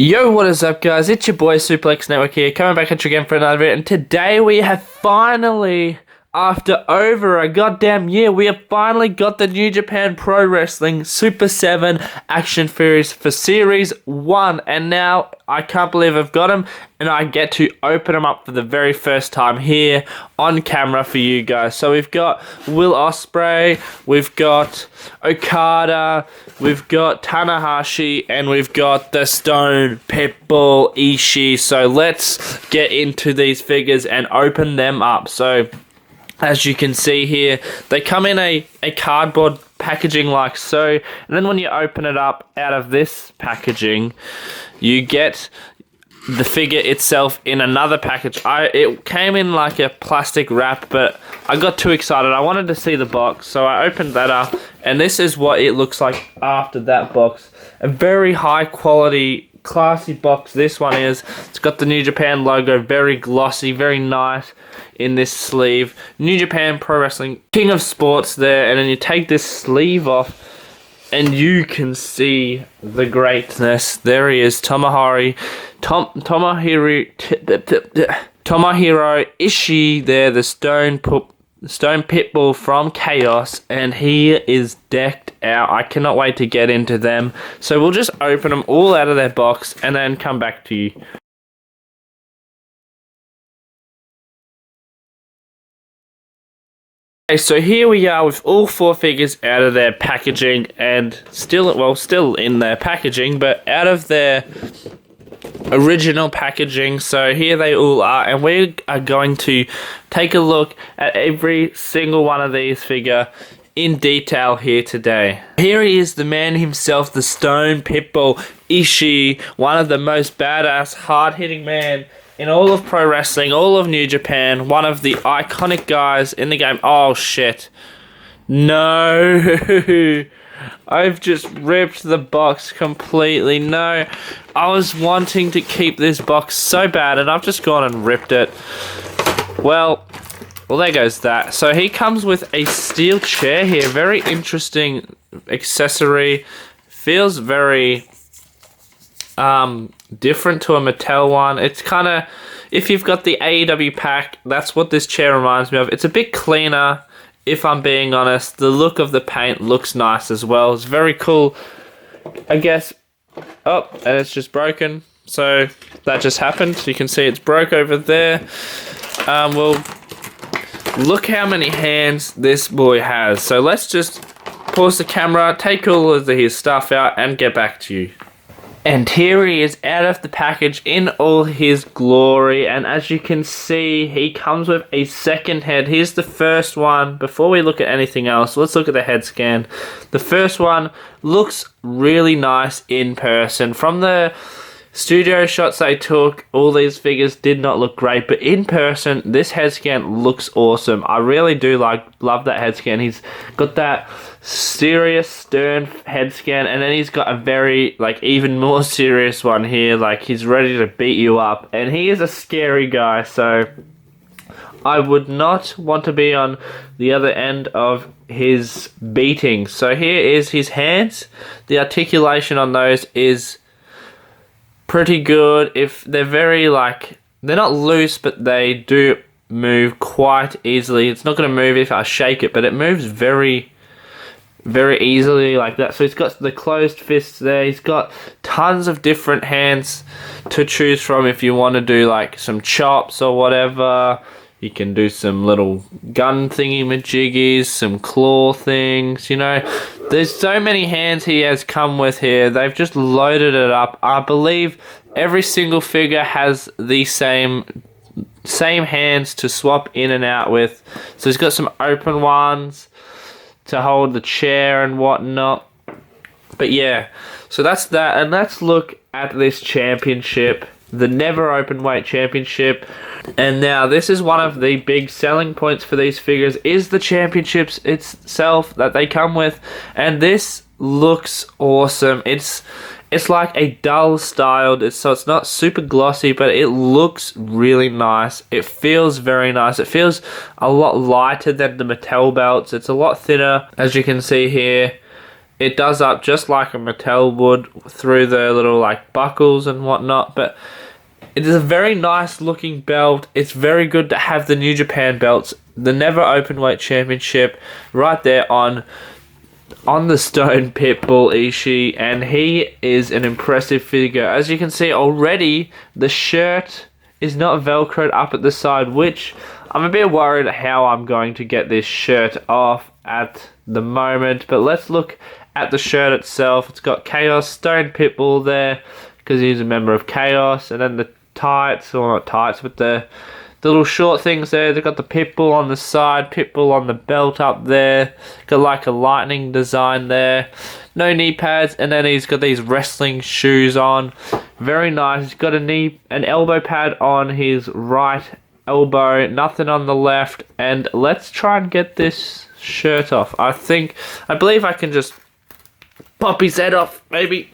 Yo, what is up guys, it's your boy Suplex Network here, coming back at you again for another video, and today we have finally, after over a goddamn year, we have finally got the New Japan Pro Wrestling Super 7 action figures for Series 1, and now I can't believe I've got them, and I get to open them up for the very first time here on camera for you guys. So we've got Will Ospreay, we've got Okada, we've got Tanahashi, and we've got the Stone Pitbull Ishii. So let's get into these figures and open them up. So as you can see here, they come in a cardboard packaging like so, and then when you open it up out of this packaging, you get the figure itself in another package. It came in like a plastic wrap, but I got too excited. I wanted to see the box, so I opened that up, and this is what it looks like after that box. A very high quality, classy box this one is. It's got the New Japan logo, very glossy, very nice in this sleeve. New Japan Pro Wrestling King of Sports there, and then you take this sleeve off and you can see the greatness. There he is, Tomohiro Ishii there, the Stone Pitbull from Chaos, and he is decked out. I cannot wait to get into them. So we'll just open them all out of their box and then come back to you. Okay, so here we are with all four figures out of their packaging and still in their packaging, but out of their original packaging. So here they all are, and we are going to take a look at every single one of these figures in detail here today. Here he is, the man himself, the Stone Pitbull Ishii, one of the most badass, hard-hitting men in all of pro wrestling, all of New Japan, one of the iconic guys in the game. Oh shit. No. I've just ripped the box completely. No. I was wanting to keep this box so bad, and I've just gone and ripped it. Well, there goes that. So he comes with a steel chair here. Very interesting accessory. Feels very different to a Mattel one. It's kind of, if you've got the AEW pack, that's what this chair reminds me of. It's a bit cleaner, if I'm being honest. The look of the paint looks nice as well. It's very cool, I guess. Oh, and it's just broken. So that just happened. You can see it's broke over there. Well, look how many hands this boy has. So let's just pause the camera, take all of his stuff out, and get back to you. And here he is out of the package in all his glory, and as you can see, he comes with a second head. Here's the first one. Before we look at anything else, let's look at the head scan. The first one looks really nice in person. From the studio shots they took, all these figures did not look great, but in person, this head scan looks awesome. I really do love that head scan. He's got that serious, stern head scan, and then he's got a very, even more serious one here. He's ready to beat you up, and he is a scary guy, so I would not want to be on the other end of his beating. So here is his hands. The articulation on those is pretty good. If they're very, they're not loose, but they do move quite easily. It's not going to move if I shake it, but it moves very, very easily like that. So he's got the closed fists there. He's got tons of different hands to choose from if you want to do some chops or whatever. You can do some little gun thingy-majiggies, some claw things, There's so many hands he has come with here. They've just loaded it up. I believe every single figure has the same hands to swap in and out with. So he's got some open ones to hold the chair and whatnot. But yeah, so that's that. And let's look at this championship, the Never Open Weight Championship. And now this is one of the big selling points for these figures, is the championships itself that they come with, and this looks awesome. It's like a dull styled, so it's not super glossy, but it looks really nice. It feels very nice. It feels a lot lighter than the Mattel belts. It's a lot thinner, as you can see here. It does up just like a Mattel would through the little like buckles and whatnot, but it is a very nice looking belt. It's very good to have the New Japan belts, the Never Openweight Championship right there on the Stone Pitbull Ishii, and he is an impressive figure. As you can see already, the shirt is not velcroed up at the side, which I'm a bit worried how I'm going to get this shirt off at the moment. But let's look at the shirt itself. It's got Chaos, Stone Pitbull there, because he's a member of Chaos, and then the tights, or not tights, but the little short things there. They've got the Pitbull on the side, Pitbull on the belt up there. Got like a lightning design there. No knee pads, and then he's got these wrestling shoes on. Very nice. He's got an elbow pad on his right elbow, nothing on the left. And let's try and get this shirt off. I believe I can just pop his head off, maybe.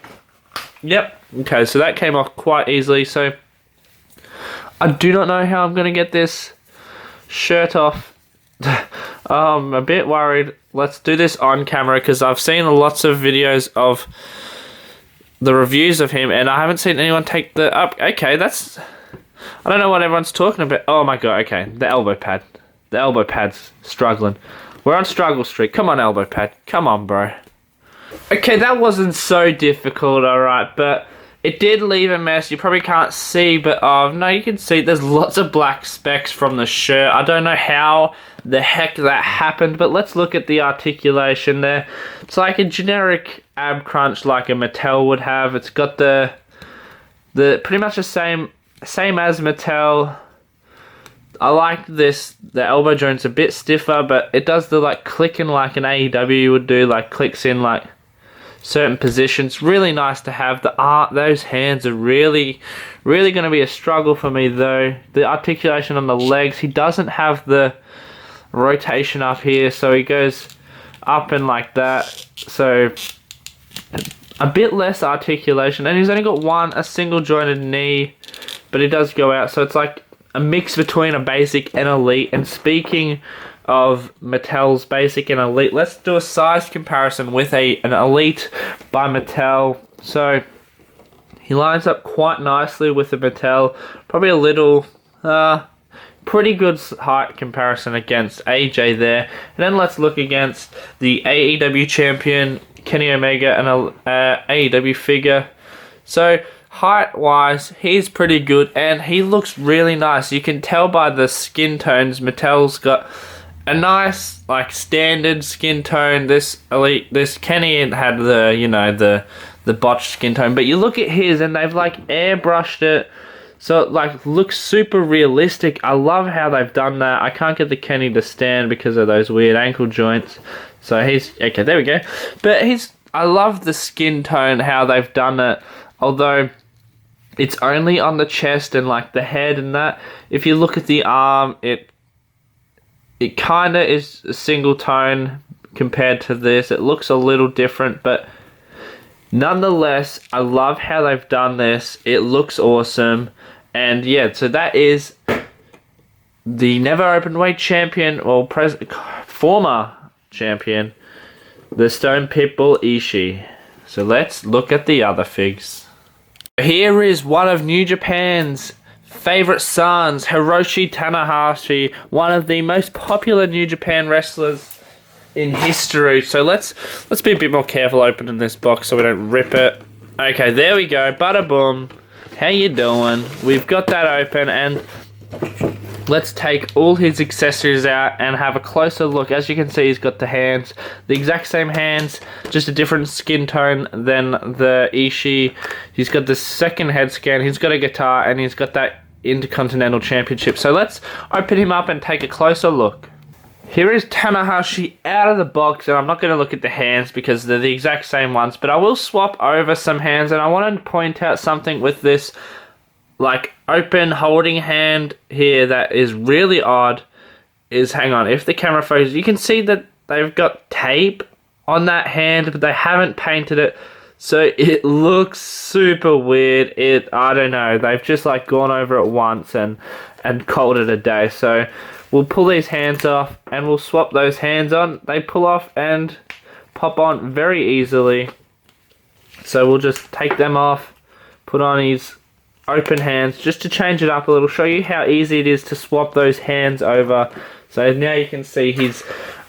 Yep. Okay, so that came off quite easily. So I do not know how I'm going to get this shirt off. I'm a bit worried. Let's do this on camera, because I've seen lots of videos of the reviews of him, and I haven't seen anyone take the up. Okay, that's... I don't know what everyone's talking about. Oh my god, okay. The elbow pad. The elbow pad's struggling. We're on struggle streak. Come on, elbow pad. Come on, bro. Okay, that wasn't so difficult, alright, but it did leave a mess. You probably can't see, but no, you can see there's lots of black specks from the shirt. I don't know how the heck that happened, but let's look at the articulation there. It's like a generic ab crunch like a Mattel would have. It's got the pretty much the same as Mattel. I like this. The elbow joint's a bit stiffer, but it does the like clicking like an AEW would do, like clicks in like certain positions. Really nice to have. Those hands are really going to be a struggle for me though. The articulation on the legs, he doesn't have the rotation up here, so he goes up and like that, so a bit less articulation, and he's only got a single jointed knee, but he does go out, so it's like a mix between a basic and elite. And speaking of Mattel's basic and elite, let's do a size comparison with an elite by Mattel. So he lines up quite nicely with the Mattel, probably a little pretty good height comparison against AJ there. And then let's look against the AEW champion Kenny Omega and a AEW figure. So height wise, he's pretty good, and he looks really nice. You can tell by the skin tones, Mattel's got a nice like standard skin tone. This Kenny had the botched skin tone, but you look at his and they've like airbrushed it, so it like looks super realistic. I love how they've done that. I can't get the Kenny to stand because of those weird ankle joints. So he's okay, there we go. But I love the skin tone, how they've done it. Although it's only on the chest and like the head and that. If you look at the arm, it kind of is a single tone compared to this. It looks a little different, but nonetheless, I love how they've done this. It looks awesome. And yeah, so that is the Never Openweight champion, or former champion, the Stone Pitbull Ishii. So let's look at the other figs. Here is one of New Japan's favorite sons, Hiroshi Tanahashi, one of the most popular New Japan wrestlers in history. So let's be a bit more careful opening this box so we don't rip it. Okay, there we go. Bada boom. How you doing? We've got that open, and let's take all his accessories out and have a closer look. As you can see, he's got the hands, the exact same hands, just a different skin tone than the Ishii. He's got the second head scan, he's got a guitar, and he's got that Intercontinental Championship. So let's open him up and take a closer look. Here is Tanahashi out of the box, and I'm not going to look at the hands because they're the exact same ones, but I will swap over some hands, and I want to point out something with this like open holding hand here that is really odd. Hang on, if the camera focuses, you can see that they've got tape on that hand, but they haven't painted it, so it looks super weird. I don't know, they've just like gone over it once and called it a day. So we'll pull these hands off and we'll swap those hands on. They pull off, and pop on very easily. So we'll just take them off, put on his open hands just to change it up a little, show you how easy it is to swap those hands over. So now you can see he's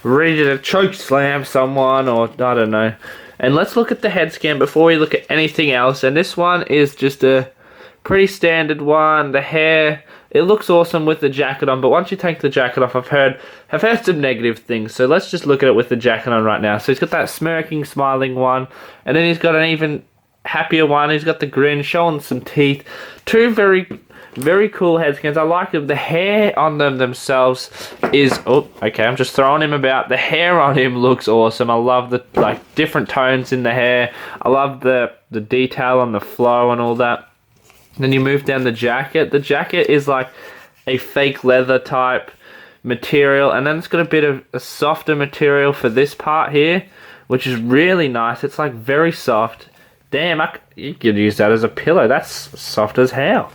ready to choke slam someone, or I don't know. And let's look at the head scan before we look at anything else. And this one is just a pretty standard one. The hair, it looks awesome with the jacket on, but once you take the jacket off, I've heard some negative things. So let's just look at it with the jacket on right now. So he's got that smirking, smiling one, and then he's got an even happier one. He's got the grin, showing some teeth. Two very cool head scans. I like them. The hair on them themselves is... Oh, okay, I'm just throwing him about. The hair on him looks awesome. I love the different tones in the hair. I love the detail on the flow and all that. Then you move down the jacket. The jacket is like a fake leather type material, and then it's got a bit of a softer material for this part here, which is really nice. It's like very soft. Damn, you could use that as a pillow. That's soft as hell.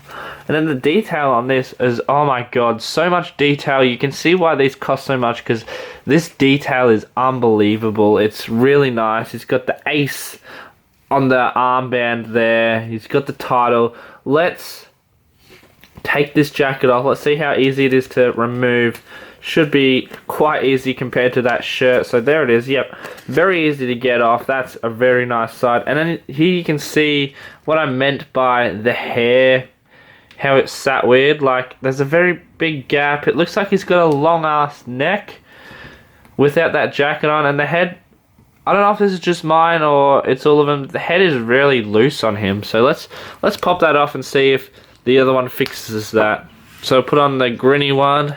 And then the detail on this is, oh my god, so much detail. You can see why these cost so much, because this detail is unbelievable. It's really nice. It's got the ace on the armband there. He's got the title. Let's take this jacket off. Let's see how easy it is to remove. Should be quite easy compared to that shirt. So there it is. Yep, very easy to get off. That's a very nice side. And then here you can see what I meant by the hair, how it's sat weird. Like, there's a very big gap. It looks like he's got a long ass neck without that jacket on. And the head, I don't know if this is just mine or it's all of them. The head is really loose on him. So let's pop that off and see if the other one fixes that. So put on the grinny one.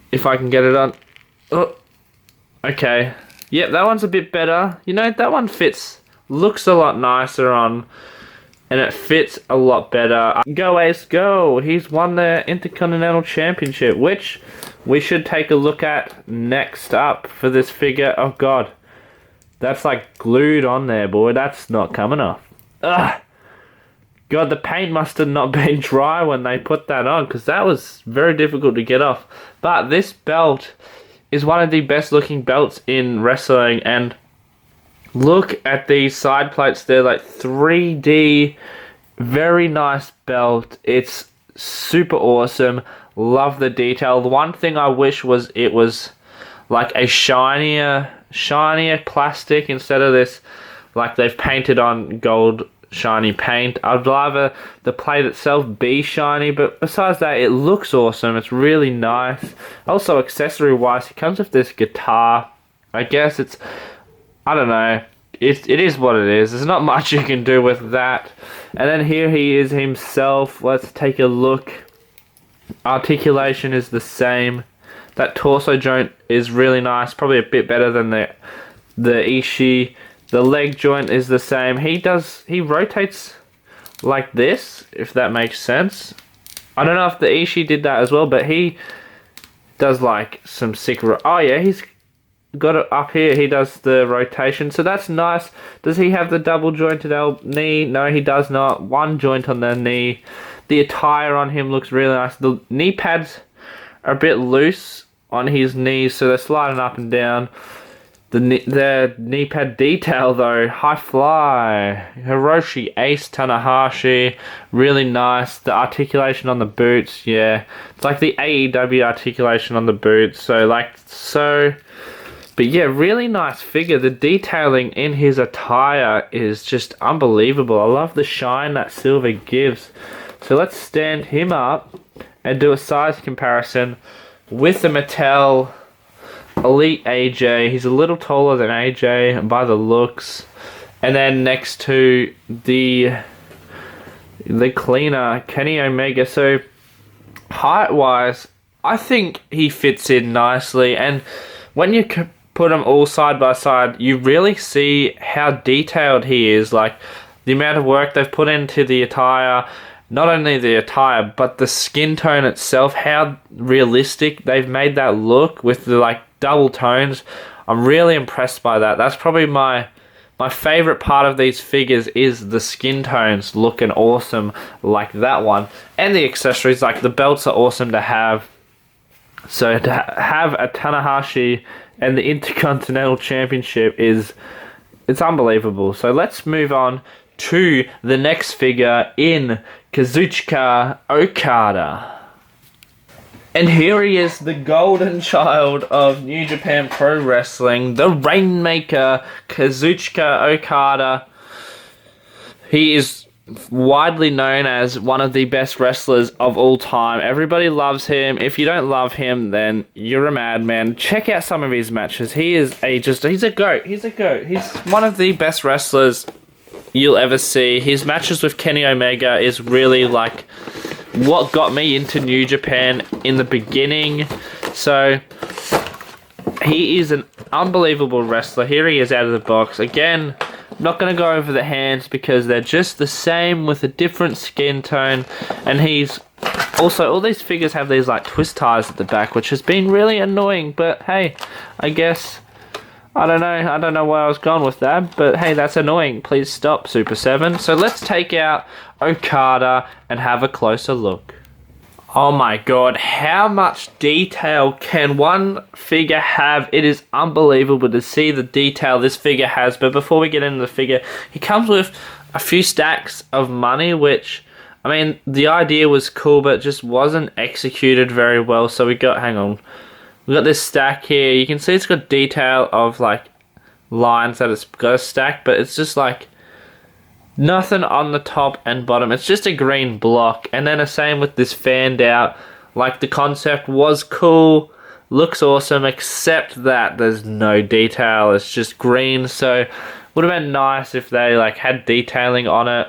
If I can get it on. Oh, okay. Yep, that one's a bit better. You know, that one looks a lot nicer on, and it fits a lot better. Go Ace, go! He's won the Intercontinental Championship, which we should take a look at next up for this figure. Oh god, that's like glued on there, boy. That's not coming off. Ugh. God, the paint must have not been dry when they put that on, because that was very difficult to get off. But this belt is one of the best looking belts in wrestling, and look at these side plates. They're like 3D, very nice belt. It's super awesome. Love the detail. The one thing I wish was it was like a shinier plastic instead of this, like they've painted on gold shiny paint. I'd rather the plate itself be shiny, but besides that, it looks awesome. It's really nice. Also, accessory wise, it comes with this guitar. I guess it's, I don't know, it is what it is. There's not much you can do with that. And then here he is himself. Let's take a look. Articulation is the same. That torso joint is really nice, probably a bit better than the Ishii. The leg joint is the same. He rotates like this, if that makes sense. I don't know if the Ishii did that as well, but he does like some sick... Oh yeah, he's got it up here. He does the rotation, so that's nice. Does he have the double jointed knee? No, he does not. One joint on the knee. The attire on him looks really nice. The knee pads are a bit loose on his knees, so they're sliding up and down. The knee pad detail though, high fly, Hiroshi, Ace, Tanahashi, really nice. The articulation on the boots, yeah, it's like the AEW articulation on the boots. But yeah, really nice figure. The detailing in his attire is just unbelievable. I love the shine that silver gives. So let's stand him up and do a size comparison with the Mattel Elite AJ. He's a little taller than AJ by the looks. And then next to the cleaner Kenny Omega. So height wise, I think he fits in nicely. And when you put them all side by side, you really see how detailed he is. Like the amount of work they've put into the attire. Not only the attire, but the skin tone itself, how realistic they've made that look with the like double tones. I'm really impressed by that. That's probably my favorite part of these figures is the skin tones looking awesome like that one. And the accessories, like the belts are awesome to have. So to have a Tanahashi and the Intercontinental Championship it's unbelievable. So let's move on to the next figure in Kazuchika Okada. And here he is, the golden child of New Japan Pro Wrestling, the Rainmaker, Kazuchika Okada. He is widely known as one of the best wrestlers of all time. Everybody loves him. If you don't love him, then you're a madman. Check out some of his matches. He's a goat. He's a goat. He's one of the best wrestlers you'll ever see. His matches with Kenny Omega is really like what got me into New Japan in the beginning. So he is an unbelievable wrestler. Here he is out of the box. Again, I'm not going to go over the hands because they're just the same with a different skin tone. And he's also, all these figures have these like twist ties at the back, which has been really annoying. But hey, I guess, I don't know where I was going with that. But hey, that's annoying. Please stop, Super 7. So let's take out Okada and have a closer look. Oh my god, how much detail can one figure have? It is unbelievable to see the detail this figure has. But before we get into the figure, he comes with a few stacks of money, which, I mean, the idea was cool, but just wasn't executed very well. So we got this stack here. You can see it's got detail of like lines that it's got a stack, but it's just like nothing on the top and bottom. It's just a green block. And then the same with this fanned out. Like, the concept was cool, looks awesome, except that there's no detail. It's just green. So would have been nice if they like had detailing on it.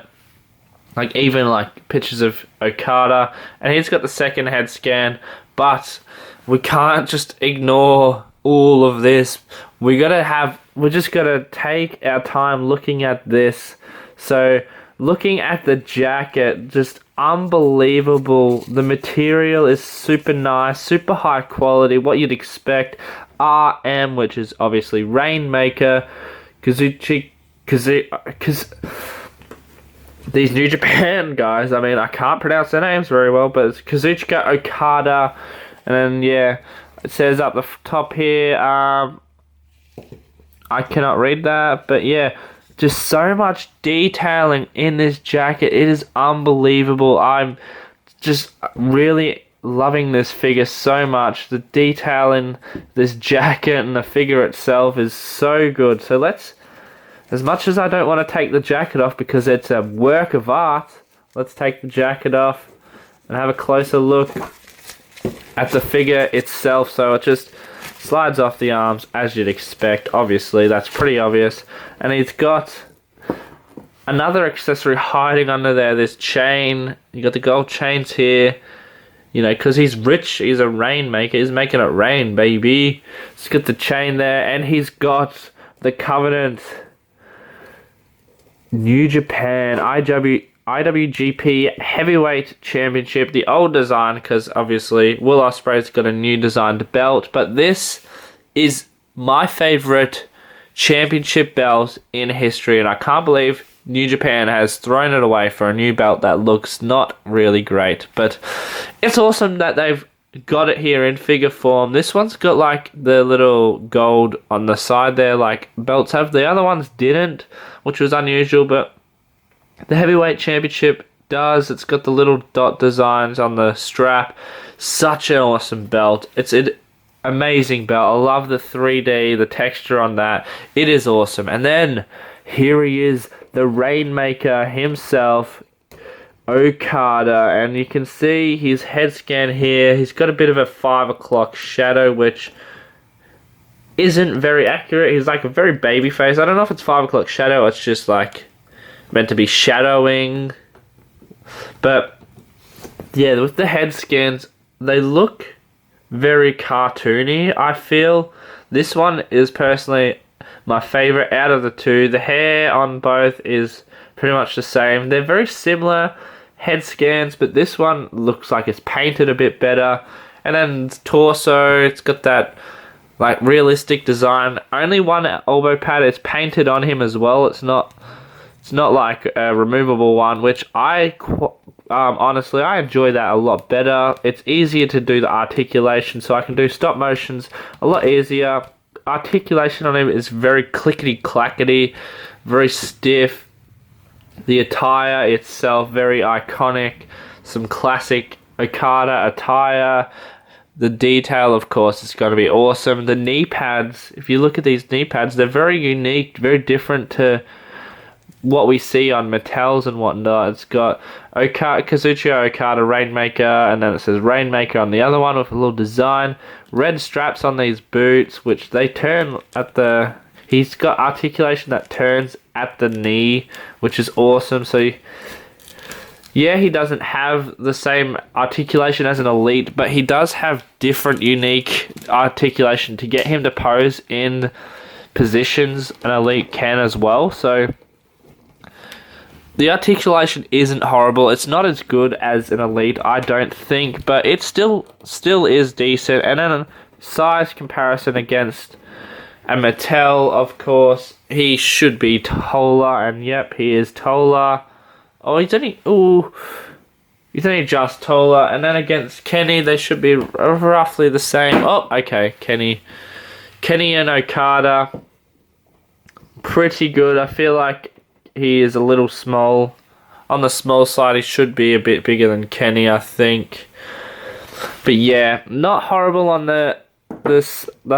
Like even like pictures of Okada. And he's got the second head scan. But we can't just ignore all of this. We just gotta take our time looking at this. So, looking at the jacket, just unbelievable. The material is super nice, super high quality, what you'd expect. RM, which is obviously Rainmaker, these New Japan guys, I mean, I can't pronounce their names very well, but it's Kazuchika Okada, and then, yeah, it says up the top here, I cannot read that, but yeah, just so much detailing in this jacket. It is unbelievable. I'm just really loving this figure so much. The detail in this jacket and the figure itself is so good. So let's, as much as I don't want to take the jacket off because it's a work of art, let's take the jacket off and have a closer look at the figure itself. So it just slides off the arms as you'd expect. Obviously, that's pretty obvious. And he's got another accessory hiding under there, this chain. You got the gold chains here. You know, because he's rich, he's a rainmaker. He's making it rain, baby. He's got the chain there, and he's got the Covenant New Japan IWGP Heavyweight Championship, the old design, because obviously Will Ospreay's got a new designed belt, but this is my favorite championship belt in history, and I can't believe New Japan has thrown it away for a new belt that looks not really great, but it's awesome that they've got it here in figure form. This one's got like the little gold on the side there, like belts have. The other ones didn't, which was unusual, but the Heavyweight Championship does. It's got the little dot designs on the strap. Such an awesome belt. It's an amazing belt. I love the 3D, the texture on that. It is awesome. And then here he is, the Rainmaker himself, Okada. And you can see his head scan here. He's got a bit of a 5 o'clock shadow, which isn't very accurate. He's like a very baby face. I don't know if it's 5 o'clock shadow. It's just like meant to be shadowing, but yeah, with the head scans, they look very cartoony. I feel this one is personally my favorite out of the two. The hair on both is pretty much the same. They're very similar head scans, but this one looks like it's painted a bit better. And then torso, it's got that like realistic design. Only one elbow pad is painted on him as well. It's not like a removable one, which I Honestly, I enjoy that a lot better. It's easier to do the articulation, so I can do stop motions a lot easier. Articulation on him is very clickety-clackety, very stiff. The attire itself, very iconic. Some classic Okada attire. The detail, of course, is going to be awesome. The knee pads, if you look at these knee pads, they're very unique, very different to what we see on Mattel's and whatnot. It's got Kazuchika Okada Rainmaker, and then it says Rainmaker on the other one with a little design. Red straps on these boots, which they turn at the... He's got articulation that turns at the knee, which is awesome. So... yeah, he doesn't have the same articulation as an elite, but he does have different, unique articulation to get him to pose in positions an elite can as well. So the articulation isn't horrible. It's not as good as an elite, I don't think, but it still is decent. And then a size comparison against a Mattel, of course, he should be taller, and yep, he is taller. Oh, he's only just taller. And then against Kenny, they should be roughly the same. Oh, okay, Kenny and Okada, pretty good. I feel like he is a little small. On the small side, he should be a bit bigger than Kenny, I think. But yeah, not horrible on the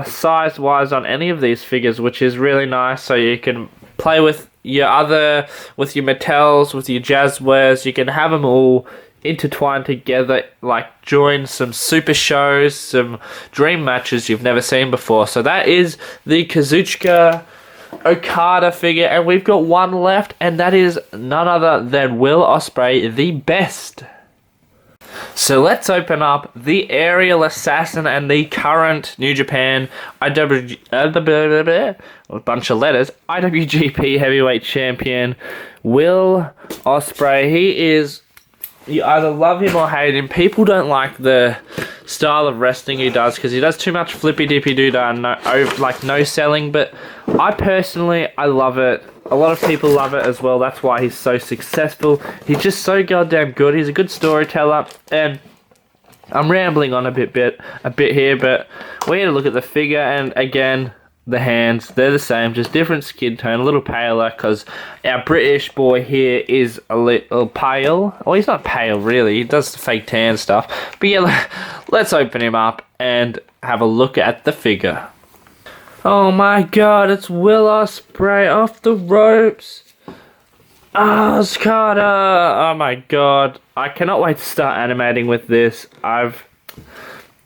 size-wise on any of these figures, which is really nice. So you can play with your Mattels, with your Jazzwares. You can have them all intertwined together, like join some super shows, some dream matches you've never seen before. So that is the Kazuchika Okada figure, and we've got one left, and that is none other than Will Ospreay, the best. So let's open up the Aerial Assassin and the current New Japan a bunch of letters, IWGP Heavyweight Champion, Will Ospreay. He is, you either love him or hate him. People don't like the style of wrestling he does because he does too much flippy-dippy-doo-dah and no selling, but I personally, I love it. A lot of people love it as well. That's why he's so successful. He's just so goddamn good. He's a good storyteller, and I'm rambling on a bit here, but we're here to look at the figure, and again, the hands, they're the same, just different skin tone, a little paler, because our British boy here is a little pale. Well, he's not pale, really. He does the fake tan stuff. But yeah, let's open him up and have a look at the figure. Oh my god, it's Will Ospreay off the ropes. Okada. Oh my god. I cannot wait to start animating with this. I'm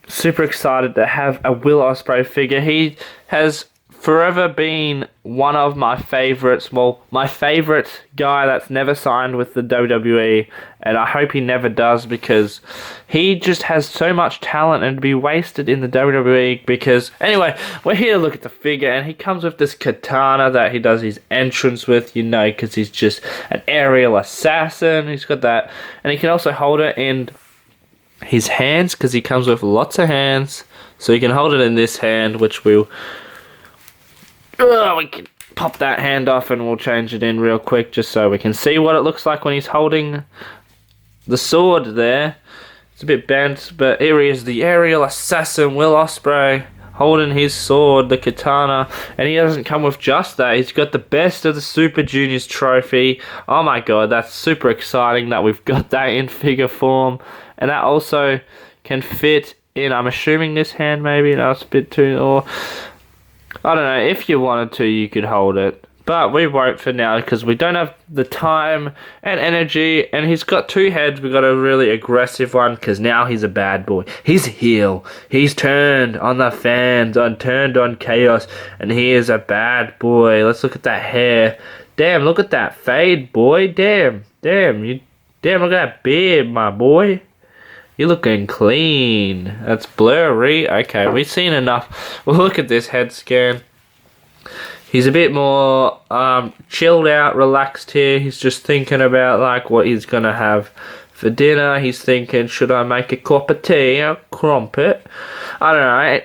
super excited to have a Will Ospreay figure. He has forever been one of my favorites. Well, my favorite guy that's never signed with the WWE, and I hope he never does, because he just has so much talent and to be wasted in the WWE. Because anyway, we're here to look at the figure, and he comes with this katana that he does his entrance with, you know, because he's just an aerial assassin. He's got that, and he can also hold it in his hands, because he comes with lots of hands. So you can hold it in this hand, which we can pop that hand off, and we'll change it in real quick just so we can see what it looks like when he's holding the sword there. It's a bit bent, but here he is, the aerial assassin, Will Ospreay, holding his sword, the katana, and he doesn't come with just that. He's got the Best of the Super Juniors trophy. Oh my god, that's super exciting that we've got that in figure form, and that also can fit in, I'm assuming, this hand maybe. No, it's a bit too, or I don't know, if you wanted to, you could hold it. But we won't for now, because we don't have the time and energy. And he's got two heads. We've got a really aggressive one, because now he's a bad boy. He's a heel. He's turned on the fans, turned on chaos. And he is a bad boy. Let's look at that hair. Damn, look at that fade, boy. Damn, look at that beard, my boy. You're looking clean. That's blurry. Okay, we've seen enough. Well, look at this head scan. He's a bit more chilled out, relaxed here. He's just thinking about like what he's going to have for dinner. He's thinking, should I make a cup of tea? A crumpet? I don't know.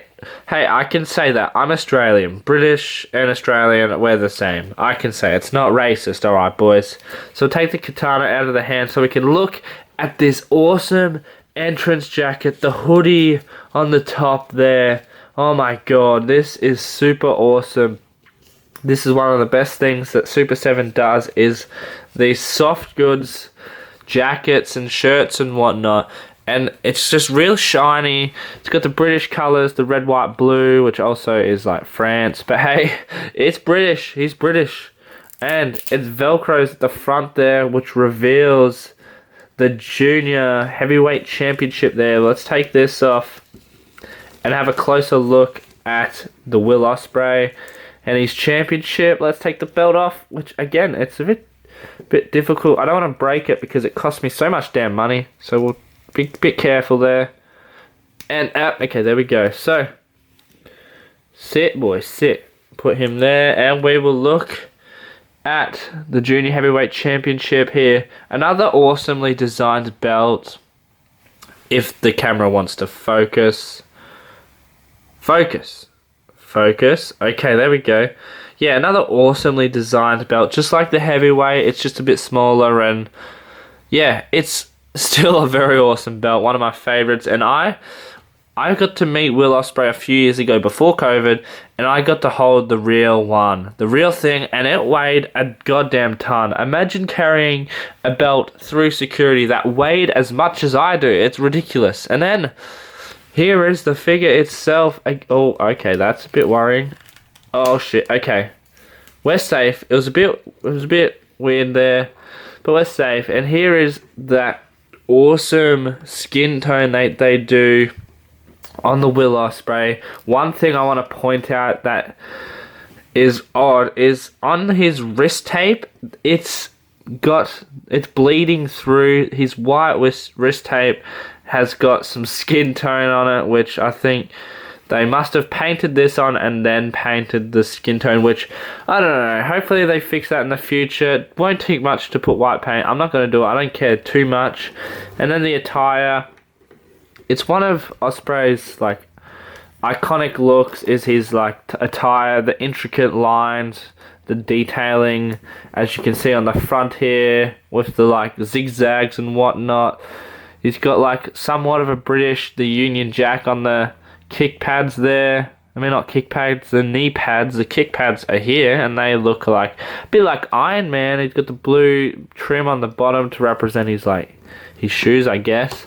Hey, I can say that. I'm Australian. British and Australian, we're the same. I can say it's not racist, alright, boys. So take the katana out of the hand so we can look at this awesome entrance jacket, the hoodie on the top there. Oh my god, this is super awesome. This is one of the best things that Super 7 does, is these soft goods, jackets and shirts and whatnot. And it's just real shiny. It's got the British colours, the red, white, blue, which also is like France. But hey, it's British. He's British. And it's Velcros at the front there, which reveals the Junior Heavyweight Championship there. Let's take this off and have a closer look at the Will Ospreay and his championship. Let's take the belt off, which again, it's a bit difficult. I don't want to break it because it cost me so much damn money. So we'll be a bit careful there. And okay, there we go. So, sit, boy, sit. Put him there, and we will look at the Junior Heavyweight Championship here. Another awesomely designed belt. If the camera wants to focus. Focus. Okay, there we go. Yeah, another awesomely designed belt. Just like the heavyweight, it's just a bit smaller. And yeah, it's still a very awesome belt. One of my favorites. And I got to meet Will Ospreay a few years ago before COVID, and I got to hold the real one, the real thing, and it weighed a goddamn ton. Imagine carrying a belt through security that weighed as much as I do. It's ridiculous. And then here is the figure itself. Oh, okay, that's a bit worrying. Oh shit. Okay, we're safe. It was a bit weird there, but we're safe. And here is that awesome skin tone they do on the Will Ospreay. One thing I want to point out that is odd is on his wrist tape, it's bleeding through. His white wrist tape has got some skin tone on it, which I think they must have painted this on and then painted the skin tone, which I don't know. Hopefully they fix that in the future. It won't take much to put white paint. I'm not going to do it. I don't care too much. And then the attire. It's one of Ospreay's like iconic looks is his like attire, the intricate lines, the detailing, as you can see on the front here with the like zigzags and whatnot. He's got like somewhat of a the Union Jack on the kick pads there. I mean, not kick pads, the knee pads. The kick pads are here, and they look like a bit like Iron Man. He's got the blue trim on the bottom to represent his shoes, I guess.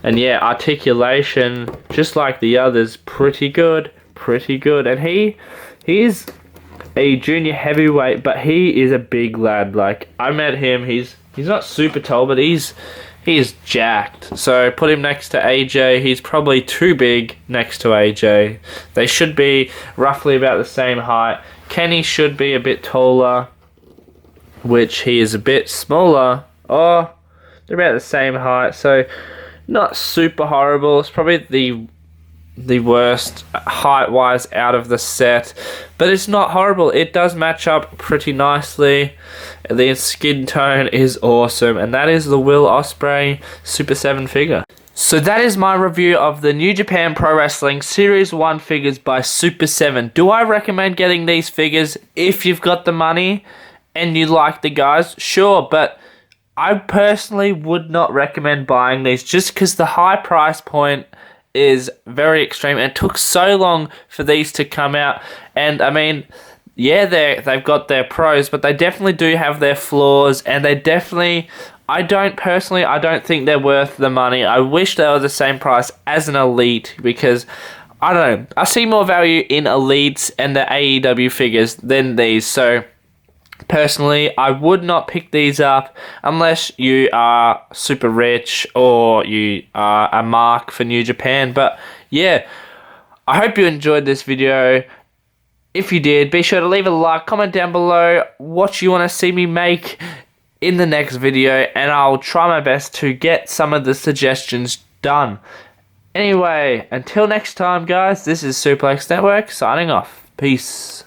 And yeah, articulation, just like the others, pretty good. And he is a junior heavyweight, but he is a big lad. Like, I met him. He's not super tall, but he is jacked. So put him next to AJ. He's probably too big next to AJ. They should be roughly about the same height. Kenny should be a bit taller, which he is a bit smaller. Oh, they're about the same height, so not super horrible. It's probably the worst height-wise out of the set, but it's not horrible. It does match up pretty nicely. The skin tone is awesome, and that is the Will Ospreay Super 7 figure. So that is my review of the New Japan Pro Wrestling Series 1 figures by Super 7. Do I recommend getting these figures if you've got the money and you like the guys? Sure, but I personally would not recommend buying these just because the high price point is very extreme, and it took so long for these to come out. And I mean, yeah, they've got their pros, but they definitely do have their flaws, and they definitely, I don't think they're worth the money. I wish they were the same price as an Elite, because I don't know, I see more value in Elites and the AEW figures than these. So personally, I would not pick these up unless you are super rich or you are a mark for New Japan. But yeah, I hope you enjoyed this video. If you did, be sure to leave a like, comment down below what you want to see me make in the next video, and I'll try my best to get some of the suggestions done. Anyway, until next time, guys, this is Suplex Network signing off. Peace.